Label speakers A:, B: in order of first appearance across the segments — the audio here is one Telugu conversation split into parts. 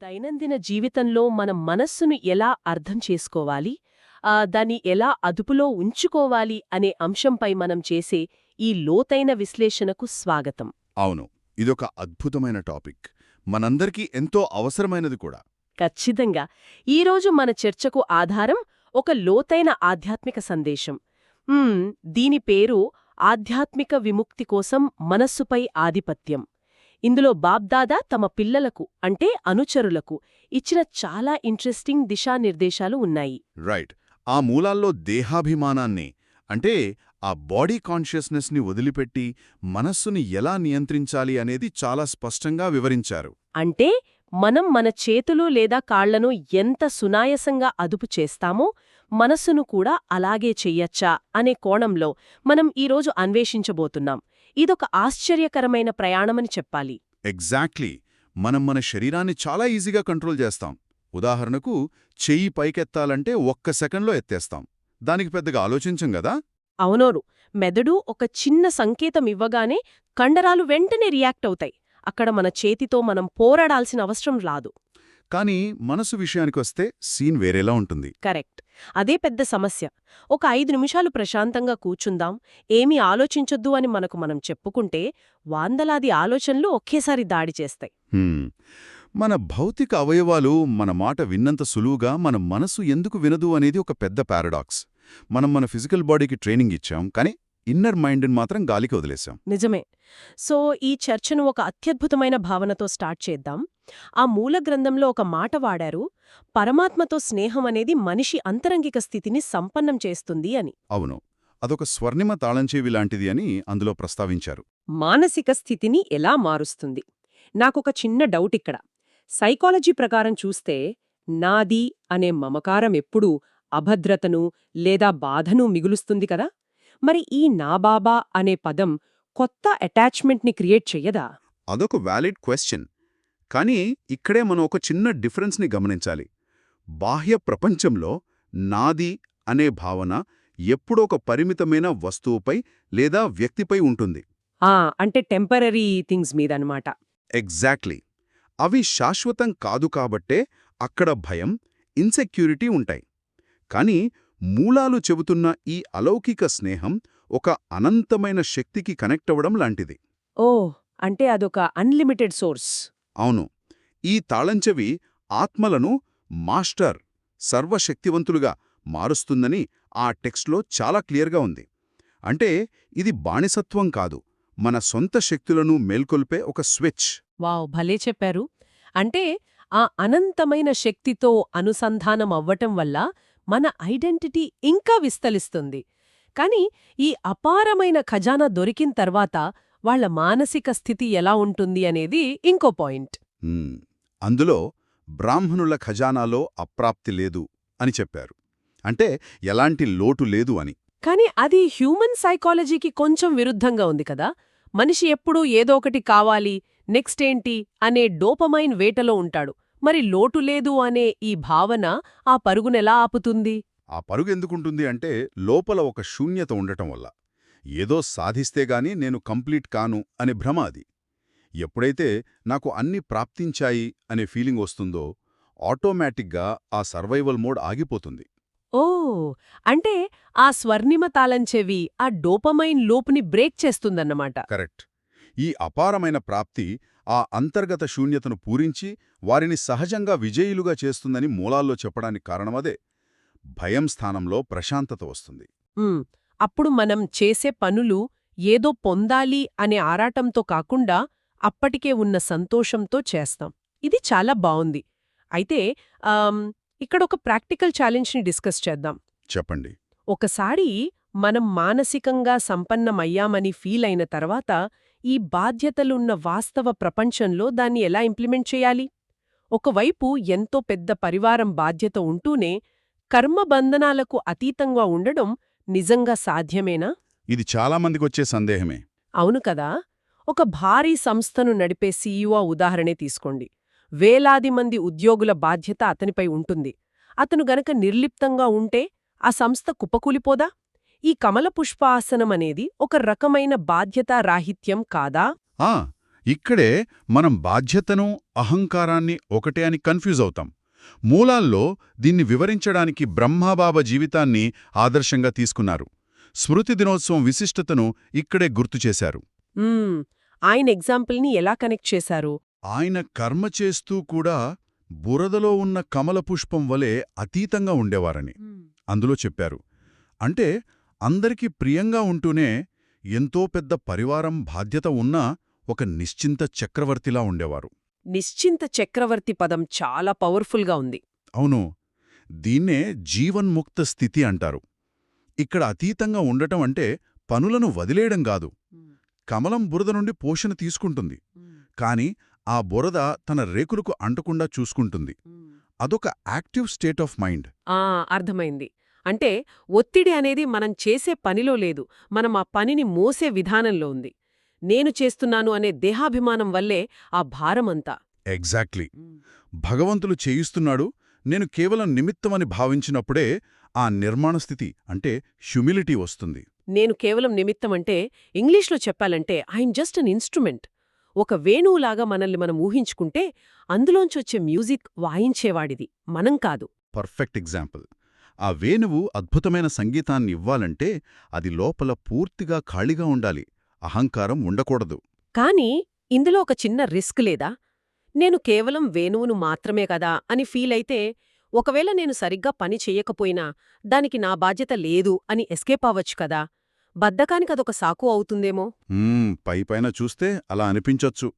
A: దైనందిన జీవితంలో మన మనస్సును ఎలా అర్థం చేసుకోవాలి, దాన్ని ఎలా అదుపులో ఉంచుకోవాలి అనే అంశంపై మనం చేసే ఈ లోతైన విశ్లేషణకు స్వాగతం.
B: అవును, ఇదొక అద్భుతమైన టాపిక్. మనందరికీ ఎంతో అవసరమైనది కూడా.
A: ఖచ్చితంగా ఈరోజు మన చర్చకు ఆధారం ఒక లోతైన ఆధ్యాత్మిక సందేశం. దీని పేరు ఆధ్యాత్మిక విముక్తి కోసం మనస్సుపై ఆధిపత్యం. ఇందులో బాబ్దాదా తమ పిల్లలకు అంటే అనుచరులకు ఇచ్చిన చాలా ఇంట్రెస్టింగ్ దిశానిర్దేశాలు ఉన్నాయి.
B: రైట్. ఆ మూలాల్లో దేహాభిమానాన్ని అంటే ఆ బాడీ కాన్షియస్నెస్ని వదిలిపెట్టి మనస్సుని ఎలా నియంత్రించాలి అనేది చాలా స్పష్టంగా వివరించారు.
A: అంటే మనం మన చేతులు లేదా కాళ్లను ఎంత సునాయసంగా అదుపు చేస్తామో మనస్సును కూడా అలాగే చెయ్యచ్చా అనే కోణంలో మనం ఈరోజు అన్వేషించబోతున్నాం. ఇదొక ఆశ్చర్యకరమైన ప్రయాణమని చెప్పాలి.
B: ఎగ్జాక్ట్లీ. మనం మన శరీరాన్ని చాలా ఈజీగా కంట్రోల్ చేస్తాం. ఉదాహరణకు చెయ్యి పైకెత్తాలంటే ఒక్క సెకండ్లో ఎత్తేస్తాం. దానికి పెద్దగా ఆలోచించం గదా.
A: అవునోరు, మెదడు ఒక చిన్న సంకేతం ఇవ్వగానే కండరాలు వెంటనే రియాక్ట్ అవుతాయి. అక్కడ మన చేతితో మనం పోరాడాల్సిన అవసరం రాదు.
B: కానీ మనసు విషయానికొస్తే సీన్ వేరేలా ఉంటుంది.
A: కరెక్ట్. అదే పెద్ద సమస్య. ఒక 5 నిమిషాలు ప్రశాంతంగా కూర్చుందాం, ఏమీ ఆలోచించొద్దు అని మనం చెప్పుకుంటే వందలాది ఆలోచనలు ఒకేసారి దాడి చేస్తాయి.
B: మన భౌతిక అవయవాలు మన మాట విన్నంత సులువుగా మన మనసు ఎందుకు వినదు అనేది ఒక పెద్ద పారాడాక్స్. మనం మన ఫిజికల్ బాడీకి ట్రైనింగ్ ఇచ్చాం, కానీ ఇన్నర్ మైండ్ని మాత్రం గాలికి వదిలేశాం.
A: నిజమే. సో ఈ చర్చను ఒక అత్యద్భుతమైన భావనతో స్టార్ట్ చేద్దాం. ఆ మూల గ్రంథంలో ఒక మాట వాడారు, పరమాత్మతో స్నేహం అనేది మనిషి అంతరంగిక స్థితిని సంపన్నం చేస్తుంది అని.
B: అవును, అదొక స్వర్ణిమ తాళంచేవి లాంటిది అని అందులో ప్రస్తావించారు.
A: మానసిక స్థితిని ఎలా మారుస్తుంది? నాకొక చిన్న డౌట్ ఇక్కడ. సైకాలజీ ప్రకారం చూస్తే నాది అనే మమకారం ఎప్పుడూ అభద్రతను లేదా బాధను మిగులుస్తుంది కదా. మరి ఈ నాబాబా అనే పదం కొత్త అటాచ్మెంట్ని క్రియేట్ చెయ్యదా?
B: అదొక వ్యాలిడ్ క్వశ్చన్. కానీ ఇక్కడే మనం ఒక చిన్న డిఫరెన్స్ని గమనించాలి. బాహ్య ప్రపంచంలో నాది అనే భావన ఎప్పుడో ఒక పరిమితమైన వస్తువుపై లేదా వ్యక్తిపై ఉంటుంది.
A: అంటే టెంపరరీ థింగ్స్ మీదనమాట.
B: ఎగ్జాక్ట్లీ. అవి శాశ్వతం కాదు కాబట్టే అక్కడ భయం, ఇన్సెక్యూరిటీ ఉంటాయి. కానీ మూలాలు చెబుతున్న ఈ అలౌకిక స్నేహం ఒక అనంతమైన శక్తికి కనెక్ట్ అవ్వడం లాంటిది.
A: అంటే అదొక అన్లిమిటెడ్ సోర్స్.
B: అవును. ఈ తాళంచెవి ఆత్మలను మాస్టర్, సర్వశక్తివంతులుగా మారుస్తుందని ఆ టెక్స్ట్లో చాలా క్లియర్గా ఉంది. అంటే ఇది బానిసత్వం కాదు, మన సొంత శక్తులను మేల్కొల్పే ఒక స్విచ్.
A: వావ్, భలే చెప్పారు. అంటే ఆ అనంతమైన శక్తితో అనుసంధానం అవ్వటం వల్ల మన ఐడెంటిటీ ఇంకా విస్తరిస్తుంది. కాని ఈ అపారమైన ఖజానా దొరికిన తర్వాత వాళ్ల మానసిక స్థితి ఎలా ఉంటుంది అనేది ఇంకో పాయింట్.
B: అందులో బ్రాహ్మణుల ఖజానాలో అప్రాప్తి లేదు అని చెప్పారు. అంటే ఎలాంటి లోటు లేదు అని.
A: కాని అది హ్యూమన్ సైకాలజీకి కొంచెం విరుద్ధంగా ఉంది కదా. మనిషి ఎప్పుడూ ఏదో ఒకటి కావాలి, నెక్స్ట్ ఏంటి అనే డోపమైన్ వేటలో ఉంటాడు. మరి లోటు లేదు అనే ఈ భావన ఆ పరుగునెలా ఆపుతుంది?
B: ఆ పరుగెందుకుంటుంది అంటే లోపల ఒక శూన్యత ఉండటం వల్ల. ఏదో సాధిస్తేగాని నేను కంప్లీట్ కాను అనే భ్రమ అది. ఎప్పుడైతే నాకు అన్ని ప్రాప్తించాయి అనే ఫీలింగ్ వస్తుందో ఆటోమేటిక్గా ఆ సర్వైవల్ మోడ్ ఆగిపోతుంది.
A: అంటే ఆ స్వర్ణిమ తాళంచెవి ఆ డోపమైన్ లోపుని బ్రేక్ చేస్తుందన్నమాట.
B: కరెక్ట్. ఈ అపారమైన ప్రాప్తి ఆ అంతర్గత శూన్యతను పూరించి వారిని సహజంగా విజయులుగా చేస్తుందని మూలాల్లో చెప్పడానికి కారణమదే. భయం స్థానంలో ప్రశాంతత వస్తుంది.
A: అప్పుడు మనం చేసే పనులు ఏదో పొందాలి అనే ఆరాటంతో కాకుండా అప్పటికే ఉన్న సంతోషంతో చేస్తాం. ఇది చాలా బావుంది. అయితే ఇక్కడొక ప్రాక్టికల్ ఛాలెంజ్ని డిస్కస్ చేద్దాం.
B: చెప్పండి.
A: ఒకసారి మనం మానసికంగా సంపన్నమయ్యామని ఫీల్ అయిన తర్వాత ఈ బాధ్యతలున్న వాస్తవ ప్రపంచంలో దాన్ని ఎలా ఇంప్లిమెంట్ చేయాలి? ఒకవైపు ఎంతో పెద్ద పరివారం బాధ్యత ఉంటూనే కర్మబంధనాలకు అతీతంగా ఉండడం నిజంగా సాధ్యమేనా?
B: ఇది చాలామందికొచ్చే సందేహమే.
A: అవును కదా. ఒక భారీ సంస్థను నడిపే సీఈఓ ఉదాహరణే తీసుకోండి. వేలాది మంది ఉద్యోగుల బాధ్యత అతనిపై ఉంటుంది. అతను గనక నిర్లిప్తంగా ఉంటే ఆ సంస్థ కుప్పకూలిపోదా? ఈ కమల పుష్పాసనమనేది ఒక రకమైన బాధ్యతారాహిత్యం కాదా?
B: ఇక్కడే మనం బాధ్యతను అహంకారాన్ని ఒకటే అని కన్ఫ్యూజ్ అవుతాం. మూలాల్లో దీన్ని వివరించడానికి బ్రహ్మబాబా జీవితాన్ని ఆదర్శంగా తీసుకున్నారు. స్మృతి దినోత్సవం విశిష్టతను ఇక్కడే గుర్తుచేశారు.
A: ఆయన ఎగ్జాంపుల్ని ఎలా కనెక్ట్ చేశారు?
B: ఆయన కర్మ చేస్తూ కూడా బురదలో ఉన్న కమల పుష్పం వలె అతీతంగా ఉండేవారని అందులో చెప్పారు. అంటే అందరికీ ప్రియంగా ఉంటూనే ఎంతో పెద్ద పరివారం బాధ్యత ఉన్నా ఒక నిశ్చింత చక్రవర్తిలా ఉండేవారు.
A: నిశ్చింత చక్రవర్తి పదం చాలా పవర్ఫుల్గా ఉంది.
B: అవును, దీన్నే జీవన్ముక్త స్థితి అంటారు. ఇక్కడ అతీతంగా ఉండటం అంటే పనులను వదిలేయడం కాదు. కమలం బురద నుండి పోషణ తీసుకుంటుంది, కాని ఆ బురద తన రేకులకు అంటకుండా చూసుకుంటుంది. అదొక యాక్టివ్ స్టేట్ ఆఫ్ మైండ్.
A: అర్థమైంది. అంటే ఒత్తిడి అనేది మనం చేసే పనిలో లేదు, మనం ఆ పనిని మోసే విధానంలో ఉంది. నేను చేస్తున్నాను అనే దేహాభిమానం వల్లే ఆ భారమంతా.
B: ఎగ్జాక్ట్లీ. భగవంతులు చేయిస్తున్నాడు, నేను కేవలం నిమిత్తమని భావించినప్పుడే ఆ నిర్మాణ స్థితి అంటే హ్యూమిలిటీ వస్తుంది.
A: నేను కేవలం నిమిత్తమంటే ఇంగ్లీష్లో చెప్పాలంటే ఐఎమ్ జస్ట్ అన్ ఇన్స్ట్రుమెంట్. ఒక వేణువులాగా మనల్ని మనం ఊహించుకుంటే అందులోంచొచ్చే మ్యూజిక్ వాయించేవాడిది, మనం కాదు.
B: Perfect example. ఆ వేణువు అద్భుతమైన సంగీతాన్ని ఇవ్వాలంటే అది లోపల పూర్తిగా ఖాళీగా ఉండాలి, అహంకారం ఉండకూడదు.
A: కానీ ఇందులో ఒక చిన్న రిస్క్ లేదా? నేను కేవలం వేణువును మాత్రమే కదా అని ఫీలైతే, ఒకవేళ నేను సరిగ్గా పని చెయ్యకపోయినా దానికి నా బాధ్యత లేదు అని ఎస్కేప్ అవ్వచ్చు కదా. బద్ధకానికదొక సాకు అవుతుందేమో.
B: పైపైన చూస్తే అలా అనిపించొచ్చు,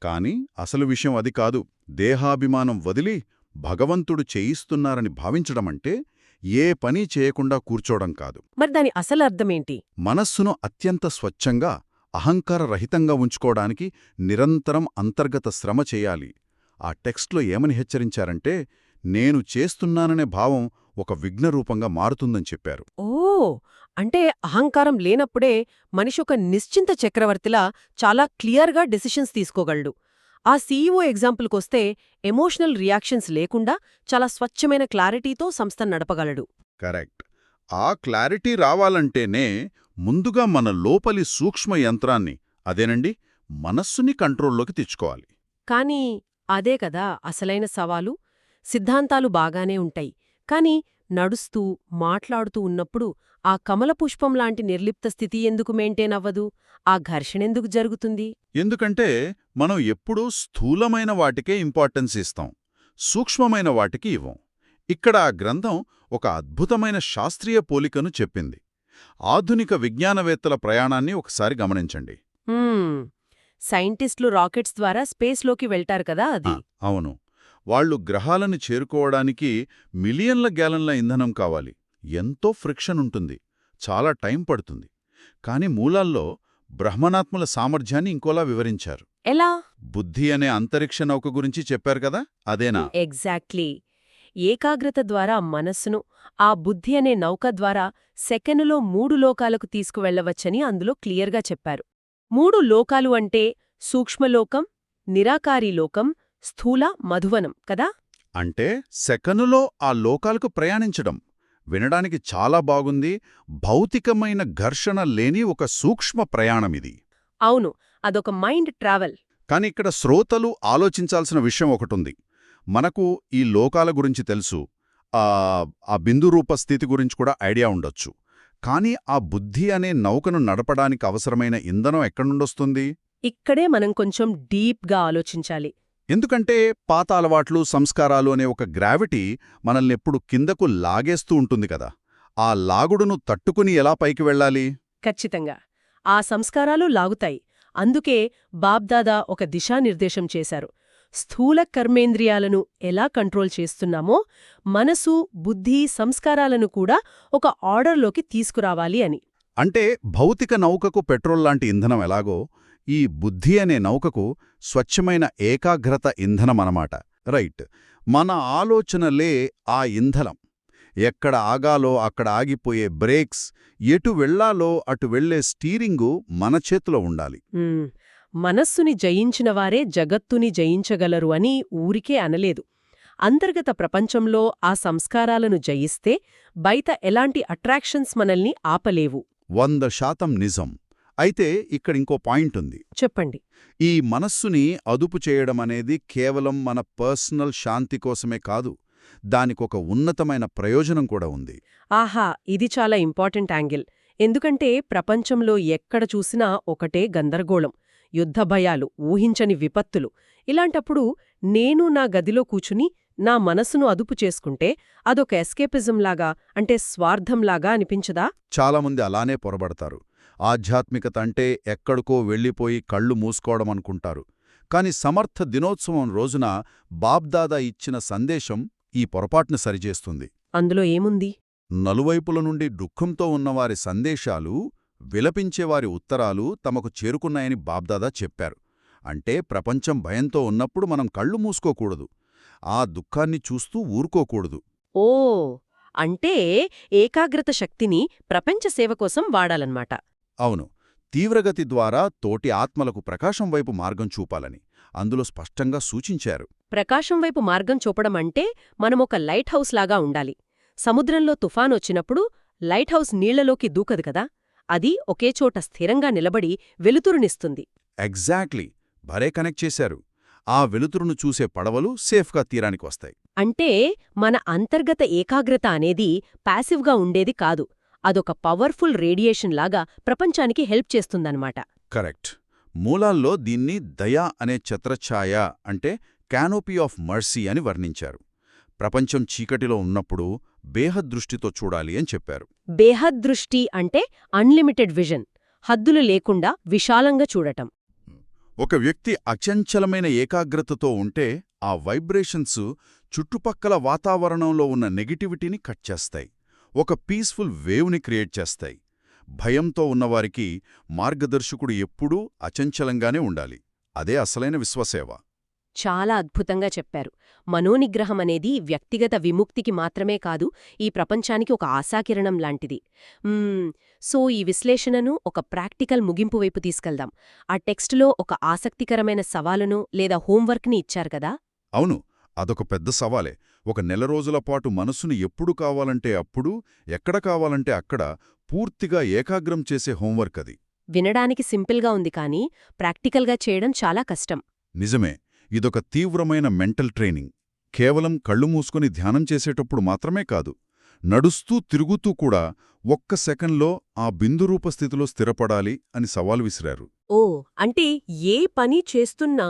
B: కాని అసలు విషయం అది కాదు. దేహాభిమానం వదిలి భగవంతుడు చేయిస్తున్నారని భావించడమంటే ఏ పని చేయకుండా కూర్చోవడం కాదు.
A: మరి దాని అసలు అర్థమేంటి?
B: మనస్సును అత్యంత స్వచ్ఛంగా అహంకారరహితంగా ఉంచుకోవడానికి నిరంతరం అంతర్గత శ్రమ చేయాలి. ఆ టెక్స్ట్లో ఏమని హెచ్చరించారంటే, నేను చేస్తున్నాననే భావం ఒక విఘ్నరూపంగా మారుతుందని చెప్పారు.
A: అంటే అహంకారం లేనప్పుడే మనిషి ఒక నిశ్చింత చక్రవర్తిలా చాలా క్లియర్గా డెసిషన్స్ తీసుకోగలడు. ఆ సీఈఓ ఎగ్జాంపుల్కొస్తే ఎమోషనల్ రియాక్షన్స్ లేకుండా చాలా స్వచ్ఛమైన క్లారిటీతో సంస్థ నడపగలడు.
B: కరెక్ట్. ఆ క్లారిటీ రావాలంటేనే ముందుగా మన లోపలి సూక్ష్మ యంత్రాన్ని, అదేనండి మనస్సుని కంట్రోల్లోకి తెచ్చుకోవాలి.
A: కానీ అదే కదా అసలైన సవాలు. సిద్ధాంతాలు బాగానే ఉంటాయి, కానీ నడుస్తూ మాట్లాడుతూ ఉన్నప్పుడు ఆ కమల పుష్పం లాంటి నిర్లిప్త స్థితి ఎందుకు మెయింటైన్ అవ్వదు? ఆ ఘర్షణెందుకు జరుగుతుంది?
B: ఎందుకంటే మనం ఎప్పుడూ స్థూలమైన వాటికే ఇంపార్టెన్స్ ఇస్తాం, సూక్ష్మమైన వాటికి ఇవ్వం. ఇక్కడ ఆ గ్రంథం ఒక అద్భుతమైన శాస్త్రీయ పోలికను చెప్పింది. ఆధునిక విజ్ఞానవేత్తల ప్రయాణాన్ని ఒకసారి గమనించండి.
A: సైంటిస్టులు రాకెట్స్ ద్వారా స్పేస్లోకి వెళ్తారు కదా, అది.
B: అవును. వాళ్లు గ్రహాలను చేరుకోవడానికి మిలియన్ల గ్యాలన్ల ఇంధనం కావాలి, ఎంతో ఫ్రిక్షన్ ఉంటుంది, చాలా టైం పడుతుంది. కాని మూలాల్లో బ్రహ్మనాత్మల సామర్థ్యాన్ని ఇంకోలా వివరించారు.
A: ఎలా?
B: బుద్ధి అనే అంతరిక్ష నౌక గురించి చెప్పారు కదా, అదేనా?
A: ఎగ్జాక్ట్లీ. ఏకాగ్రత ద్వారా మనస్సును ఆ బుద్ధి అనే నౌక ద్వారా సెకనులో 3 లోకాలకు తీసుకువెళ్లవచ్చని అందులో క్లియర్గా చెప్పారు. 3 లోకాలు అంటే సూక్ష్మలోకం, నిరాకారీలోకం, స్థూల, మధువనం కదా.
B: అంటే సెకనులో ఆ లోకాలకు ప్రయాణించడం వినడానికి చాలా బాగుంది. భౌతికమైన ఘర్షణ లేని ఒక సూక్ష్మ ప్రయాణమిది.
A: అవును, అదొక మైండ్ ట్రావెల్.
B: కాని ఇక్కడ శ్రోతలు ఆలోచించాల్సిన విషయం ఒకటుంది. మనకు ఈ లోకాల గురించి తెలుసు, ఆ బిందురూప స్థితి గురించి కూడా ఐడియా ఉండొచ్చు. కాని ఆ బుద్ధి అనే నౌకను నడపడానికి అవసరమైన ఇంధనం ఎక్కడుండొస్తుంది?
A: ఇక్కడే మనం కొంచెం డీప్గా ఆలోచించాలి.
B: ఎందుకంటే పాత అలవాట్లు, సంస్కారాలు అనే ఒక గ్రావిటీ మనల్నెప్పుడు కిందకు లాగేస్తూ ఉంటుంది కదా. ఆ లాగుడును తట్టుకుని ఎలా పైకి వెళ్ళాలి?
A: ఖచ్చితంగా ఆ సంస్కారాలు లాగుతాయి. అందుకే బాబ్దాదా ఒక దిశానిర్దేశం చేశారు. స్థూల కర్మేంద్రియాలను ఎలా కంట్రోల్ చేస్తున్నామో మనసు, బుద్ధి, సంస్కారాలను కూడా ఒక ఆర్డర్లోకి తీసుకురావాలి అని.
B: అంటే భౌతిక నౌకకు పెట్రోల్ లాంటి ఇంధనం ఎలాగో, ఈ బుద్ధి అనే నౌకకు స్వచ్ఛమైన ఏకాగ్రత ఇంధనమనమాట. రైట్. మన ఆలోచనలే ఆ ఇంధనం. ఎక్కడ ఆగాలో అక్కడ ఆగిపోయే బ్రేక్స్, ఎటు వెళ్లాలో అటు వెళ్లే స్టీరింగు మన చేతిలో ఉండాలి.
A: మనస్సుని జయించినవారే జగత్తుని జయించగలరు అని ఊరికే అనలేదు. అంతర్గత ప్రపంచంలో ఆ సంస్కారాలను జయిస్తే బయట ఎలాంటి అట్రాక్షన్స్ మనల్ని ఆపలేవు.
B: 100% నిజం. అయితే ఇక్కడ ఇంకో పాయింట్ ఉంది.
A: చెప్పండి.
B: ఈ మనస్సుని అదుపు చేయడం అనేది కేవలం మన పర్సనల్ శాంతి కోసమే కాదు, దానికొక ఉన్నతమైన ప్రయోజనం కూడా ఉంది.
A: ఆహా, ఇది చాలా ఇంపార్టెంట్ యాంగిల్. ఎందుకంటే ప్రపంచంలో ఎక్కడ చూసినా ఒకటే గందరగోళం, యుద్ధ భయాలు, ఊహించని విపత్తులు. ఇలాంటప్పుడు నేను నా గదిలో కూచుని నా మనసును అదుపు చేసుకుంటే అదొక ఎస్కేపిజంలాగా, అంటే స్వార్థంలాగా అనిపించదా?
B: చాలామంది అలానే పొరబడతారు. ఆధ్యాత్మికత అంటే ఎక్కడికో వెళ్ళిపోయి కళ్ళు మూసుకోవడమనుకుంటారు. కాని సమర్థ దినోత్సవం రోజున బాబ్దాదా ఇచ్చిన సందేశం ఈ పొరపాటును సరిచేస్తుంది.
A: అందులో ఏముంది?
B: నలువైపుల నుండి దుఃఖంతో ఉన్నవారి సందేశాలు, విలపించేవారి ఉత్తరాలు తమకు చేరుకున్నాయని బాబ్దాదా చెప్పారు. అంటే ప్రపంచం భయంతో ఉన్నప్పుడు మనం కళ్ళు మూసుకోకూడదు, ఆ దుఃఖాన్ని చూస్తూ ఊరుకోకూడదు.
A: ఓ, అంటే ఏకాగ్రత శక్తిని ప్రపంచ సేవ కోసం వాడాలన్నమాట.
B: అవును, తీవ్రగతి ద్వారా తోటి ఆత్మలకు ప్రకాశం వైపు మార్గం చూపాలని అందులో స్పష్టంగా సూచించారు.
A: ప్రకాశం వైపు మార్గం చూపడం అంటే మనమొక లైట్ హౌస్ లాగా ఉండాలి. సముద్రంలో తుఫానొచ్చినప్పుడు లైట్ హౌస్ నీళ్లలోకి దూకదు కదా, అది ఒకేచోట స్థిరంగా నిలబడి వెలుతురునిస్తుంది.
B: ఎగ్జాక్ట్లీ, భలే కనెక్ట్ చేశారు. ఆ వెలుతురును చూసే పడవలు సేఫ్గా తీరానికి వస్తాయి.
A: అంటే మన అంతర్గత ఏకాగ్రత అనేది ప్యాసివ్గా ఉండేది కాదు, అదొక పవర్ఫుల్ రేడియేషన్ లాగా ప్రపంచానికి హెల్ప్ చేస్తుందన్నమాట.
B: కరెక్ట్. మూలాల్లో దీన్ని దయా అనే ఛత్రఛాయ, అంటే క్యానోపీ ఆఫ్ మర్సీ అని వర్ణించారు. ప్రపంచం చీకటిలో ఉన్నప్పుడు బేహద్ దృష్టితో చూడాలి అని చెప్పారు.
A: బేహద్ దృష్టి అంటే అన్లిమిటెడ్ విజన్, హద్దులు లేకుండా విశాలంగా చూడటం.
B: ఒక వ్యక్తి అచంచలమైన ఏకాగ్రతతో ఉంటే ఆ వైబ్రేషన్స్ చుట్టుపక్కల వాతావరణంలో ఉన్న నెగటివిటీని కట్ చేస్తాయి, ఒక పీస్ఫుల్ వేవ్ని క్రియేట్ చేస్తాయి. భయంతో ఉన్నవారికి మార్గదర్శకుడు ఎప్పుడూ అచంచలంగానే ఉండాలి. అదే అసలైన విశ్వసేవ.
A: చాలా అద్భుతంగా చెప్పారు. మనోనిగ్రహం అనేది వ్యక్తిగత విముక్తికి మాత్రమే కాదు, ఈ ప్రపంచానికి ఒక ఆశాకిరణం లాంటిది. సో ఈ విశ్లేషణను ఒక ప్రాక్టికల్ ముగింపు వైపు తీసుకెళ్దాం. ఆ టెక్స్టులో ఒక ఆసక్తికరమైన సవాలును లేదా హోంవర్క్ని ఇచ్చారు కదా?
B: అవును, అదొక పెద్ద సవాలే. ఒక నెల రోజుల పాటు మనసును ఎప్పుడు కావాలంటే అప్పుడు, ఎక్కడ కావాలంటే అక్కడ పూర్తిగా ఏకాగ్రం చేసే హోంవర్క్ అది.
A: వినడానికి సింపుల్గా ఉంది కానీ ప్రాక్టికల్గా చేయడం చాలా కష్టం.
B: నిజమే, ఇదొక తీవ్రమైన మెంటల్ ట్రైనింగ్. కేవలం కళ్ళు మూసుకొని ధ్యానం చేసేటప్పుడు మాత్రమే కాదు, నడుస్తూ తిరుగుతూ కూడా ఒక్క సెకండ్లో ఆ బిందురూప స్థితిలో స్థిరపడాలి అని సవాలు విసిరారు.
A: ఓ, అంటే ఏ పని చేస్తున్నా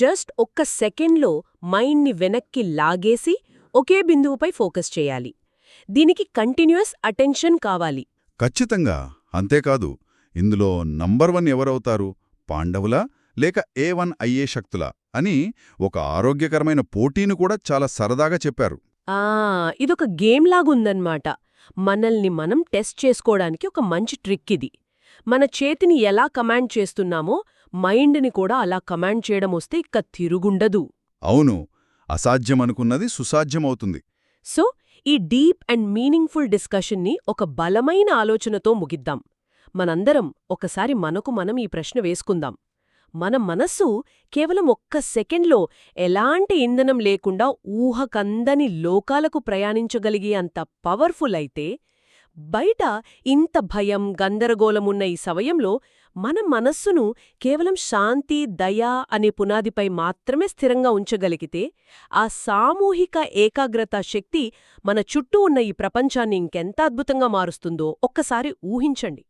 A: జస్ట్ ఒక్క సెకండ్లో మైండ్ని వెనక్కి లాగేసి ఒకే బిందువుపై ఫోకస్ చేయాలి. దీనికి కంటిన్యూయస్ అటెన్షన్ కావాలి.
B: ఖచ్చితంగా. అంతేకాదు, ఇందులో నంబర్ 1 ఎవరవుతారు, పాండవులా లేక A1 అయ్యే శక్తులా అని ఒక ఆరోగ్యకరమైన పోటీని కూడా చాలా సరదాగా చెప్పారు.
A: ఇదొక గేమ్ లాగుందన్నమాట. మనల్ని మనం టెస్ట్ చేసుకోవడానికి ఒక మంచి ట్రిక్ ఇది. మన చేతిని ఎలా కమాండ్ చేస్తున్నామో మైండ్ని కూడా అలా కమాండ్ చేయడం వస్తే ఇక తిరుగుండదు.
B: అవును, అసాధ్యమనుకున్నది సుసాధ్యమవుతుంది.
A: సో ఈ డీప్ అండ్ మీనింగ్ఫుల్ డిస్కషన్ని ఒక బలమైన ఆలోచనతో ముగిద్దాం. మనందరం ఒకసారి మనకు మనం ఈ ప్రశ్న వేసుకుందాం. మన మనస్సు కేవలం ఒక్క సెకండ్లో ఎలాంటి ఇంధనం లేకుండా ఊహకందని లోకాలకు ప్రయాణించగలిగే అంత పవర్ఫుల్ అయితే, బయట ఇంత భయం, గందరగోళమున్న ఈ సమయంలో మన మనస్సును కేవలం శాంతి, దయ అనే పునాదిపై మాత్రమే స్థిరంగా ఉంచగలిగితే, ఆ సామూహిక ఏకాగ్రత శక్తి మన చుట్టూ ఉన్న ఈ ప్రపంచాన్ని ఇంకెంత అద్భుతంగా మారుస్తుందో ఒక్కసారి ఊహించండి.